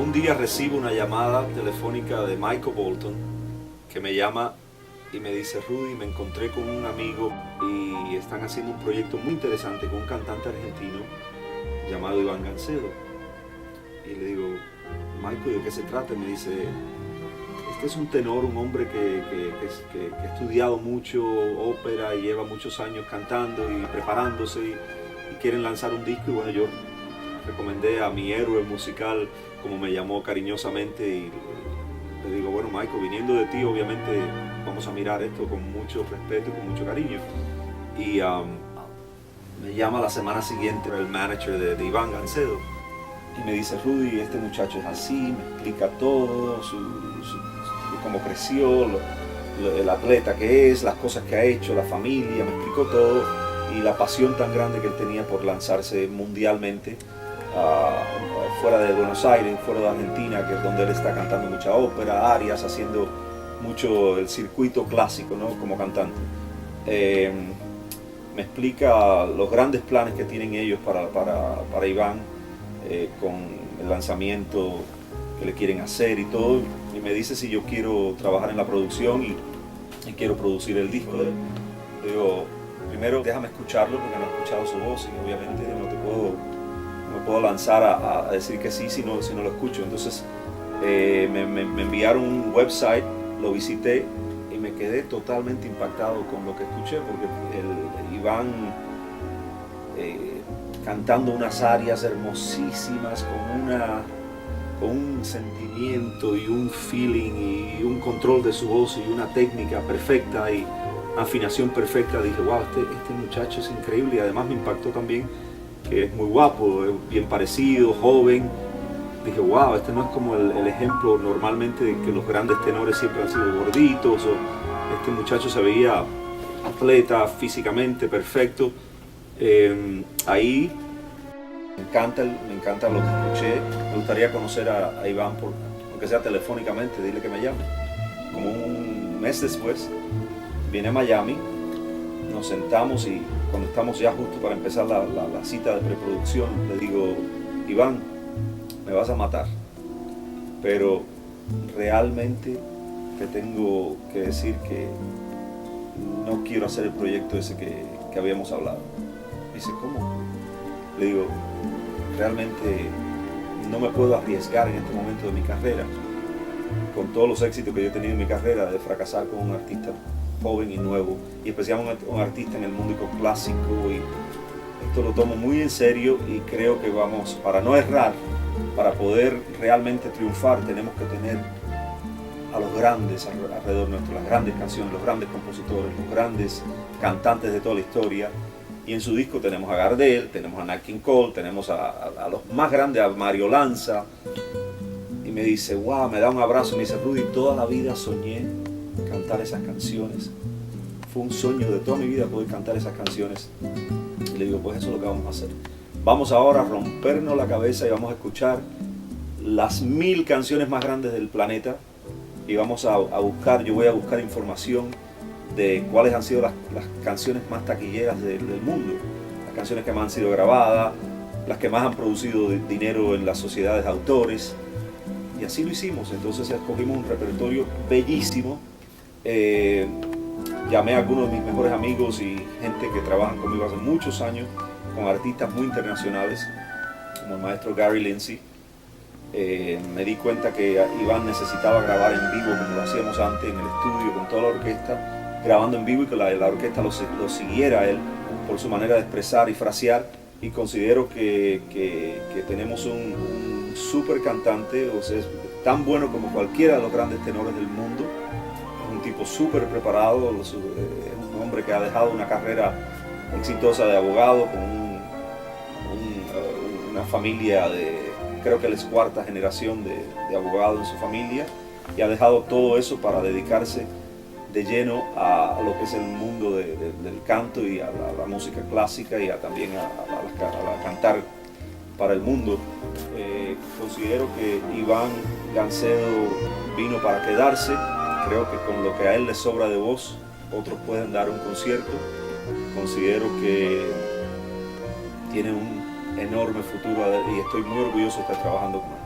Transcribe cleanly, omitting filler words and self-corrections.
Un día recibo una llamada telefónica de Michael Bolton que me llama y me dice: Rudy, me encontré con un amigo y están haciendo un proyecto muy interesante con un cantante argentino llamado Iván Gancedo. Y le digo: Michael, ¿de qué se trata? Y me dice: este es un tenor, un hombre que ha estudiado mucho ópera y lleva muchos años cantando y preparándose y quieren lanzar un disco. Y bueno, yo recomendé a mi héroe musical, como me llamó cariñosamente, y le digo: bueno, Michael, viniendo de ti, obviamente vamos a mirar esto con mucho respeto y con mucho cariño. Y me llama la semana siguiente el manager de Iván Gancedo y me dice: Rudy, este muchacho es así, me explica todo, cómo creció, el atleta que es, las cosas que ha hecho, la familia, me explicó todo, y la pasión tan grande que él tenía por lanzarse mundialmente, fuera de Buenos Aires, fuera de Argentina, que es donde él está cantando mucha ópera, arias, haciendo mucho el circuito clásico, ¿no?, como cantante. Me explica los grandes planes que tienen ellos para Iván, con el lanzamiento que le quieren hacer y todo, y me dice si yo quiero trabajar en la producción y quiero producir el disco. Le digo: primero déjame escucharlo, porque no he escuchado su voz y obviamente no me puedo lanzar a decir que sí si no lo escucho. Entonces me enviaron un website, lo visité y me quedé totalmente impactado con lo que escuché, porque el Iván cantando unas arias hermosísimas con un sentimiento y un feeling y un control de su voz y una técnica perfecta y afinación perfecta. Dije: wow, este muchacho es increíble. Y además me impactó también que es muy guapo, es bien parecido, joven. Dije: wow, este no es como el ejemplo normalmente de que los grandes tenores siempre han sido gorditos. Este muchacho se veía atleta, físicamente perfecto. Ahí me encanta lo que escuché. Me gustaría conocer a Iván, aunque sea telefónicamente, dile que me llame. Como un mes después viene a Miami, nos sentamos, y cuando estamos ya justo para empezar la cita de preproducción, le digo: Iván, me vas a matar, pero realmente te tengo que decir que no quiero hacer el proyecto ese que habíamos hablado. Dice: ¿cómo? Le digo: realmente no me puedo arriesgar en este momento de mi carrera, con todos los éxitos que yo he tenido en mi carrera, de fracasar con un artista joven y nuevo, y especialmente un artista en el mundo clásico. Y esto lo tomo muy en serio, y creo que vamos, para no errar, para poder realmente triunfar, tenemos que tener a los grandes alrededor nuestro, las grandes canciones, los grandes compositores, los grandes cantantes de toda la historia. Y en su disco tenemos a Gardel, tenemos a Nat King Cole, tenemos a los más grandes, a Mario Lanza. Y me dice: wow, me da un abrazo, me dice: Rudy, toda la vida soñé cantar esas canciones. Fue un sueño de toda mi vida poder cantar esas canciones. Y le digo: pues eso es lo que vamos a hacer. Vamos ahora a rompernos la cabeza y vamos a escuchar las 1000 canciones más grandes del planeta. Y vamos a buscar, yo voy a buscar información de cuáles han sido las canciones más taquilleras del mundo, las canciones que más han sido grabadas, las que más han producido dinero en las sociedades de autores. Y así lo hicimos. Entonces escogimos un repertorio bellísimo. Llamé a algunos de mis mejores amigos y gente que trabajan conmigo hace muchos años, con artistas muy internacionales, como el maestro Gary Lindsay. Me di cuenta que Iván necesitaba grabar en vivo, como lo hacíamos antes en el estudio con toda la orquesta, grabando en vivo, y que la orquesta lo siguiera a él por su manera de expresar y frasear. Y considero que tenemos un súper cantante, o sea, es tan bueno como cualquiera de los grandes tenores del mundo. Es un tipo súper preparado, es un hombre que ha dejado una carrera exitosa de abogado, con una familia creo que él es cuarta generación de abogado en su familia, y ha dejado todo eso para dedicarse de lleno a lo que es el mundo del canto y a la música clásica, y también a cantar para el mundo. Considero que Iván Gancedo vino para quedarse. Creo que con lo que a él le sobra de voz, otros pueden dar un concierto. Considero que tiene un enorme futuro y estoy muy orgulloso de estar trabajando con él.